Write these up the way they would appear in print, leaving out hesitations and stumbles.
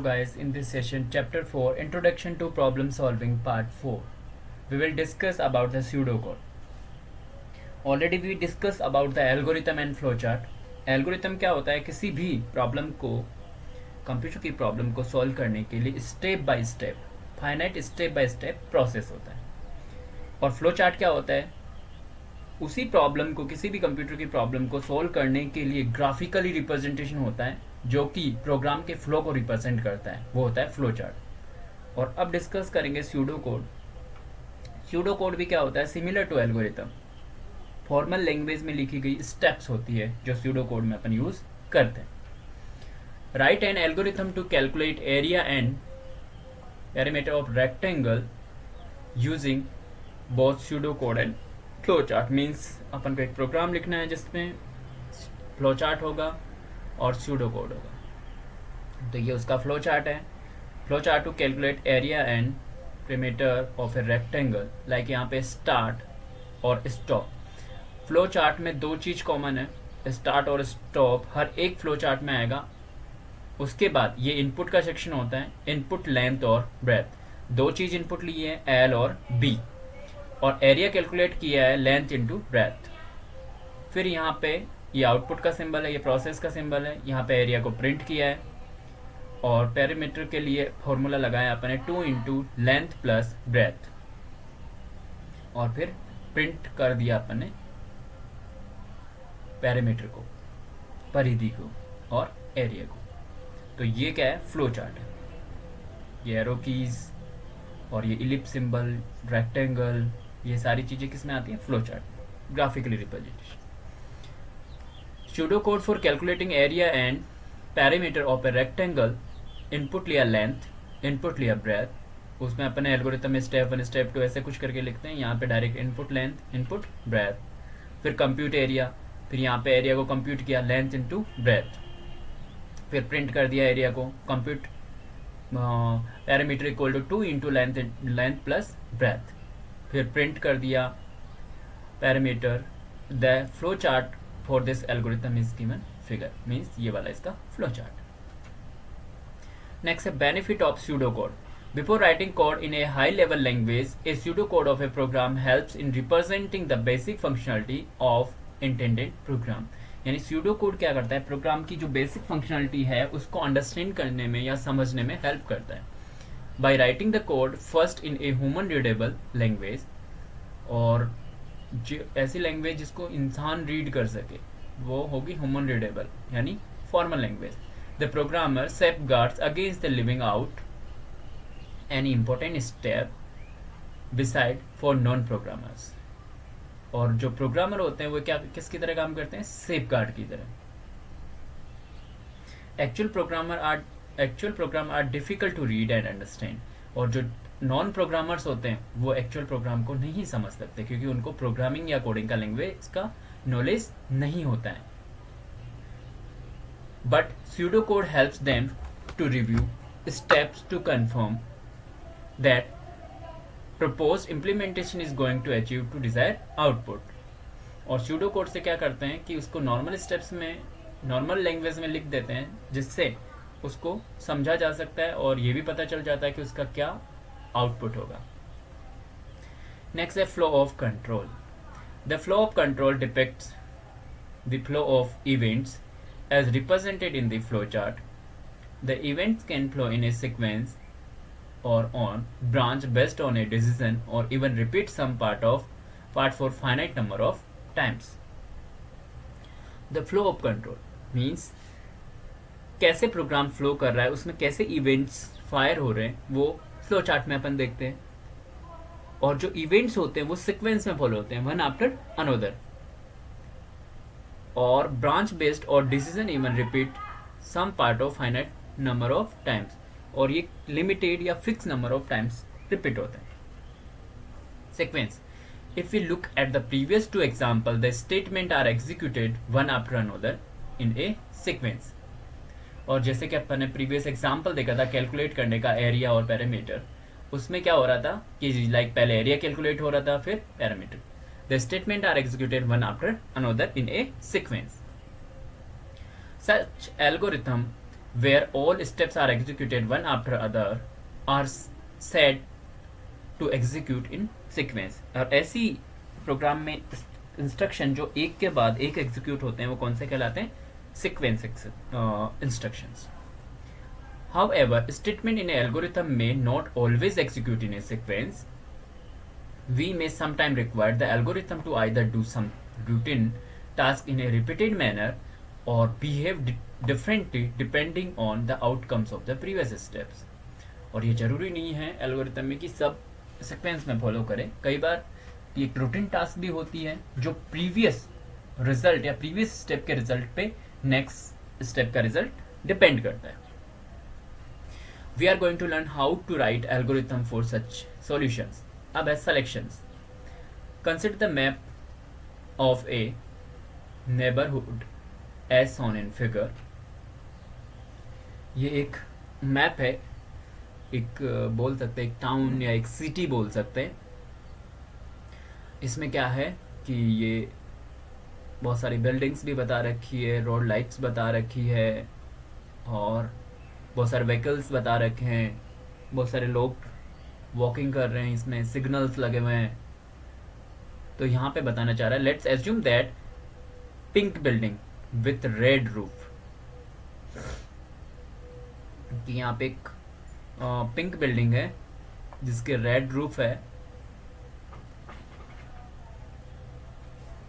Guys, in this session chapter 4 introduction to problem solving part 4 we will discuss about the pseudocode. Already we discussed about the algorithm and flowchart. Algorithm क्या होता है? किसी भी problem को computer की problem को solve करने के लिए step by step finite step by step process होता है. और फ्लो चार्ट क्या होता है? उसी प्रॉब्लम को किसी भी कंप्यूटर की प्रॉब्लम को सॉल्व करने के लिए ग्राफिकली रिप्रेजेंटेशन होता है जो कि प्रोग्राम के फ्लो को रिप्रेजेंट करता है, वो होता है फ्लो चार्ट. और अब डिस्कस करेंगे स्यूडो कोड. स्यूडो कोड भी क्या होता है? Similar to algorithm, formal language में लिखी गई स्टेप्स होती है जो स्यूडो कोड में अपन यूज करते हैं. Write an algorithm to calculate area and perimeter of rectangle using both pseudo code and flow chart. Means अपन को एक प्रोग्राम लिखना है जिसमें फ्लो चार्ट होगा और स्यूडो कोड होगा. तो ये उसका फ्लो चार्ट है. Flow chart to calculate area and perimeter of a rectangle. Like यहाँ पे स्टार्ट और स्टॉप. फ्लो चार्ट में दो चीज कॉमन है, स्टार्ट और स्टॉप हर एक फ्लो चार्ट में आएगा. उसके बाद ये इनपुट का सेक्शन होता है, इनपुट लेंथ और ब्रेथ. दो चीज इनपुट ली है, एल और बी, और एरिया कैलकुलेट किया है लेंथ इंटू ब्रेथ. फिर यहाँ पे ये आउटपुट का सिंबल है, ये प्रोसेस का सिंबल है. यहाँ पे एरिया को प्रिंट किया है और पेरीमीटर के लिए फॉर्मूला लगाया अपने 2 इंटू लेंथ प्लस ब्रेथ, और फिर प्रिंट कर दिया अपने पेरीमीटर को, परिधि को और एरिया को. तो ये क्या है? फ्लो चार्ट है. ये एरो कीज और ये इलिप्स सिंबल, रेक्टेंगल, ये सारी चीजें किसमें आती हैं? Flow chart, graphically representation. Pseudocode for calculating area and perimeter of a rectangle. Input लिया लेंथ, इनपुट लिया ब्रेथ. उसमें अपने एल्गोरिथम में स्टेप 1 स्टेप 2 ऐसे कुछ करके लिखते हैं. यहाँ पे direct input length, input breadth, फिर कंप्यूट एरिया. फिर यहाँ पे एरिया को कंप्यूट किया लेंथ इंटू ब्रेथ, फिर प्रिंट कर दिया एरिया को. Compute parameter equal to 2 into length plus breadth, फिर प्रिंट कर दिया parameter. The flow chart for this algorithm is given figure. Means ये वाला इसका flow chart. Next, a benefit of pseudocode. Before writing code in a high level language, a pseudocode of a program helps in representing the basic functionality of intended program. यानी pseudocode क्या करता है? Programme की जो basic functionality है उसको understand करने में या समझने में हेल्प करता है. By writing the code first in a human readable language, और ऐसी लैंग्वेज जिसको इंसान रीड कर सके वो होगी ह्यूमन रीडेबल यानी formal language. The programmer safeguards against the living out any important step beside for non programmers. और जो प्रोग्रामर होते हैं वो क्या किसकी तरह काम करते हैं? सेफगार्ड की तरह. Actual program are difficult to read and understand. और जो नॉन प्रोग्रामर्स होते हैं वो एक्चुअल प्रोग्राम को नहीं समझ सकते क्योंकि उनको प्रोग्रामिंग या कोडिंग का लैंग्वेज का नॉलेज नहीं होता है. But pseudo code helps them to review steps to confirm that proposed implementation is going to achieve to desire output. और स्यूडो कोड से क्या करते हैं कि उसको नॉर्मल स्टेप्स में नॉर्मल लैंग्वेज में लिख देते हैं जिससे उसको समझा जा सकता है और ये भी पता चल जाता है कि उसका क्या आउटपुट होगा. नेक्स्ट है flow of control. The flow of control depicts the flow of events as represented in the flow chart. The events can flow in a sequence or on branch based on a decision or even repeat some part for finite number of times. The flow of control means कैसे program flow कर रहा है, उसमें कैसे events fire हो रहे हैं वो फ्लो चार्ट में अपन देखते हैं. और जो इवेंट्स होते हैं वो सीक्वेंस में फॉलो होते हैं, वन आफ्टर अनदर, और ब्रांच बेस्ड और decision even repeat some part of finite number of times. और ये लिमिटेड या fix number of times repeat होते हैं. Sequence. If we look at the previous two example, the statement are executed one after another in a sequence. और जैसे कि अपन ने previous example देखा था कैलकुलेट करने का एरिया और पैरामीटर, उसमें क्या हो रहा था कि लाइक पहले एरिया कैलकुलेट हो रहा था फिर parameter. The statement are executed one after another in a sequence. Such algorithm where all steps are executed one after other are said to execute in sequence. और ऐसी प्रोग्राम में instruction जो एक के बाद एक एग्जीक्यूट होते हैं वो कौन से कहलाते हैं? Sequence instructions. However, statement in an algorithm may not always execute in a sequence. We may sometimes require the algorithm to either do some routine task in a repeated manner or behave differently depending on the outcomes of the previous steps. और ये जरूरी नहीं है algorithm में कि सब sequence में follow करें. कई बार ये रूटीन टास्क भी होती है जो प्रीवियस रिजल्ट या प्रीवियस स्टेप के रिजल्ट पे नेक्स्ट स्टेप का रिजल्ट डिपेंड करता है. We are going to learn how to write algorithm for such solutions. अब है selections. Consider the map of a neighborhood as shown in figure. ये एक मैप है, एक बोल सकते हैं एक टाउन या एक सिटी बोल सकते हैं. इसमें क्या है कि ये बहुत सारी बिल्डिंग्स भी बता रखी है, रोड लाइट्स बता रखी है और बहुत सारे व्हीकल्स बता रखे हैं, बहुत सारे लोग वॉकिंग कर रहे हैं, इसमें सिग्नल्स लगे हुए हैं. तो यहाँ पे बताना चाह रहा है let's assume that pink building with red roof. कि यहाँ पे एक पिंक बिल्डिंग है जिसके रेड रूफ है.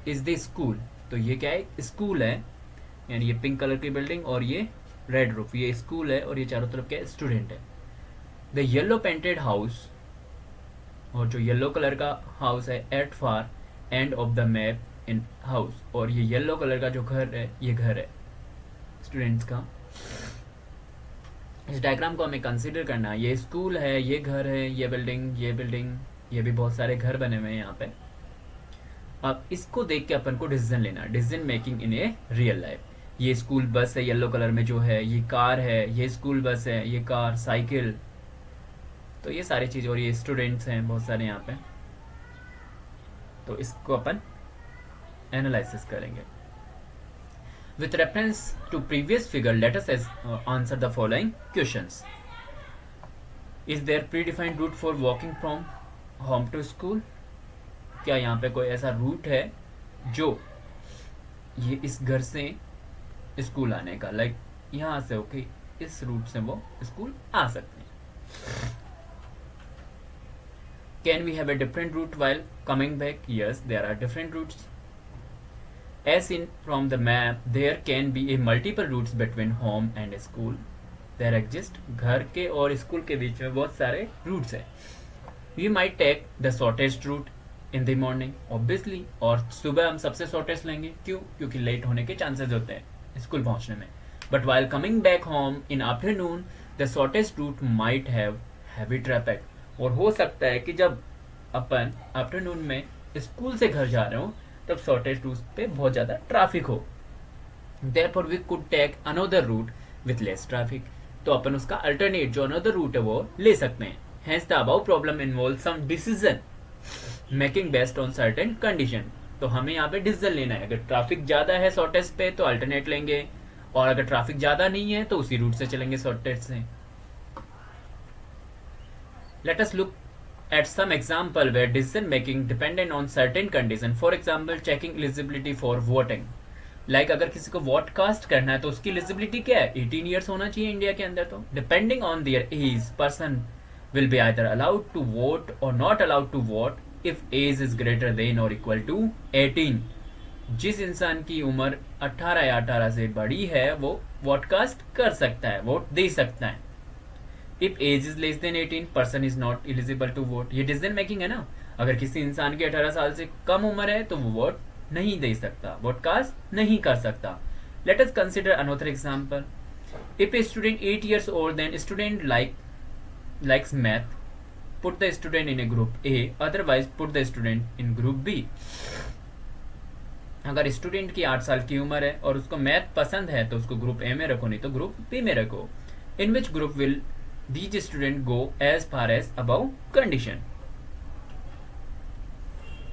Is the school. तो ये क्या है? स्कूल है. यानी ये पिंक कलर की बिल्डिंग और ये रेड रूफ, ये स्कूल है और ये चारों तरफ क्या स्टूडेंट है. द येलो पेंटेड हाउस, और जो येलो कलर का हाउस है at far end of the map in house. और ये येलो कलर का जो घर है ये घर है स्टूडेंट्स का. इस डायग्राम को हमें कंसीडर करना है. ये स्कूल है, ये घर है, ये बिल्डिंग, ये भी बहुत सारे घर बने हुए हैं यहाँ पे. अब इसको देख के अपन को डिसीजन लेना, decision making in a real life. ये स्कूल बस है येलो कलर में जो है, ये कार है, ये स्कूल बस है, ये कार, साइकिल, तो ये सारी चीज़. और ये स्टूडेंट्स हैं बहुत सारे यहाँ पे. तो इसको अपन एनालिसिस करेंगे. With reference to previous figure let us answer the following questions. Is there predefined route for walking from home to school. क्या यहाँ पे कोई ऐसा रूट है जो ये इस घर से स्कूल आने का, लाइक यहाँ से ओके इस रूट से वो स्कूल आ सकते हैं. Can we have a different route while coming back? Yes, there are different routes. As in from the map, there can be a multiple routes between home and school. There exist घर के और school के बीच में बहुत सारे routes हैं. We might take the shortest route in the morning, obviously. और सुबह हम सबसे shortest लेंगे. क्यों? क्योंकि लेट होने के चांसेस होते हैं स्कूल पहुंचने में. But while coming back home in afternoon, the shortest route might have heavy traffic. और हो सकता है कि जब अपन आफ्टरनून में स्कूल से घर जा रहे हो तब शॉर्टेस्ट रूट पे बहुत ज़्यादा ट्रैफिक हो. Therefore we could take another route with less traffic. तो अपन उसका अल्टरनेट जो अनदर रूट है वो ले सकते हैं. Hence the above problem involves some decision making based on certain condition. तो हमें यहाँ पे डिसीजन लेना है. अगर ट्रैफिक ज़्यादा है शॉर्टेस्ट पे तो अल्टरनेट लेंगे, और अगर ट्रैफिक ज़्यादा नहीं है तो उसी रूट से चलेंगे शॉर्टेस्ट से. Let us look at some example where decision making dependent on certain condition. For example, checking eligibility for voting. Like अगर किसी को वोट कास्ट करना है तो उसकी एलिजिबिलिटी क्या है? 18 ईयर्स होना चाहिए इंडिया के अंदर. तो depending on their age person will be either allowed to vote or not allowed to vote if age is greater than or equal to 18. जिस इंसान की उम्र 18 या 18 से बड़ी है वो वोट कास्ट कर सकता है, वोट दे सकता है. If age is less than 18, person is not eligible to vote. ये डिसीजन मेकिंग है ना. अगर किसी इंसान की 18 साल से कम उम्र है तो वो वोट नहीं दे सकता, वोट कास्ट नहीं कर सकता. Let us consider another example. If a student 8 years old, then student likes math, put the student in a group A, otherwise put the student in group B. अगर student की 8 साल की उम्र है और उसको मैथ पसंद है तो उसको ग्रुप ए में रखो, नहीं तो ग्रुप बी में रखो. In which group will these students go as far as above condition.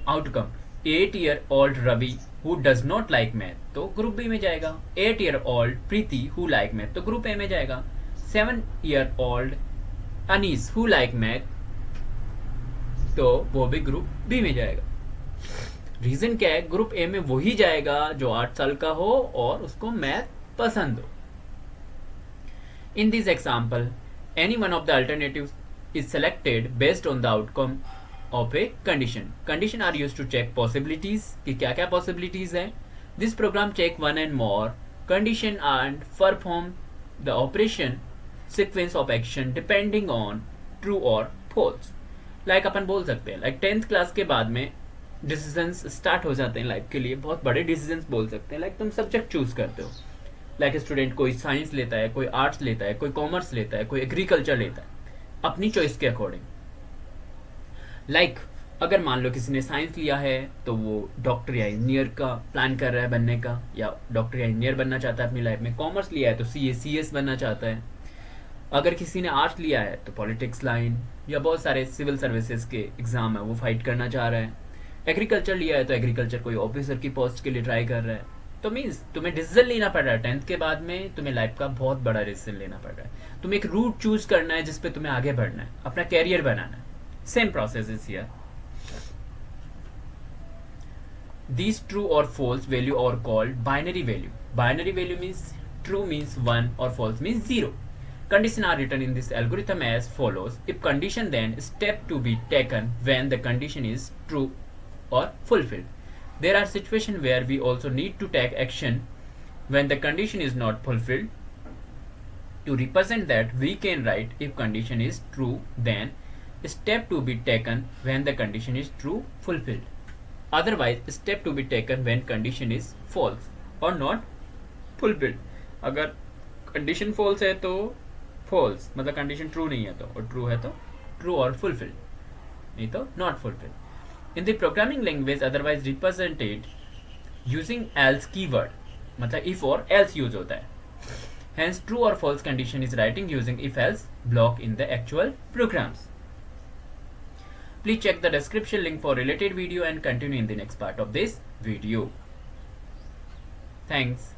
Outcome. 8-year-old Ravi who does not like math तो ग्रुप बी में जाएगा. 8-year-old Preeti who like math तो ग्रुप ए में जाएगा. 7-year-old Anis who like math तो वो भी group b में जाएगा. रीजन क्या है? ग्रुप ए में वही जाएगा जो 8 साल का हो और उसको मैथ पसंद हो. In this example any one of the alternative is selected based on the outcome of a condition. Condition are use to check possibilities कि क्या क्या पॉसिबिलिटीज है. This program check one and more condition and perform the operation sequence of action depending on true और false. Like अपन बोल सकते हैं like 10th class के बाद में डिसीजंस स्टार्ट हो जाते हैं लाइफ के लिए. बहुत बड़े डिसीजंस बोल सकते हैं. लाइक तुम सब्जेक्ट चूज करते हो. लाइक स्टूडेंट कोई साइंस लेता है, कोई आर्ट्स लेता है, कोई कॉमर्स लेता है, कोई एग्रीकल्चर लेता है अपनी चॉइस के अकॉर्डिंग. लाइक अगर मान लो किसी ने साइंस लिया है तो वो डॉक्टर या इंजीनियर का प्लान कर रहा है बनने का, या डॉक्टर या इंजीनियर बनना चाहता है अपनी लाइफ में. कॉमर्स लिया है तो CS बनना चाहता है. अगर किसी ने आर्ट्स लिया है तो पॉलिटिक्स लाइन या बहुत सारे सिविल सर्विसेज के एग्जाम है वो फाइट करना चाह रहा है. एग्रीकल्चर लिया है तो एग्रीकल्चर कोई ऑफिसर की पोस्ट के लिए ट्राई कर रहा है. तो मीन्स तुम्हें डिसीजन लेना पड़ रहा है. 10th के बाद में तुम्हें लाइफ का बहुत बड़ा डिसीजन लेना पड़ रहा है. तुम्हें एक रूट चूज करना है जिसपे तुम्हें आगे बढ़ना है, अपना कैरियर बनाना है. Same process is here. These true or false value are called binary value. Binary value means true means 1 or false means 0. Conditions are written in this algorithm as follows. If condition, then step to be taken when the condition is true or fulfilled. There are situations where we also need to take action when the condition is not fulfilled. To represent that, we can write if condition is true, then step to be taken when the condition is true fulfilled. Otherwise, step to be taken when condition is false or not fulfilled. अगर condition false है तो false मतलब condition true नहीं है तो, और true है तो true और fulfilled, नहीं तो not fulfilled. In the programming language otherwise represented using else keyword मतलब if और else use होता है. Hence true or false condition is writing using if else block in the actual programs. Please check the description link for related video and continue in the next part of this video. Thanks.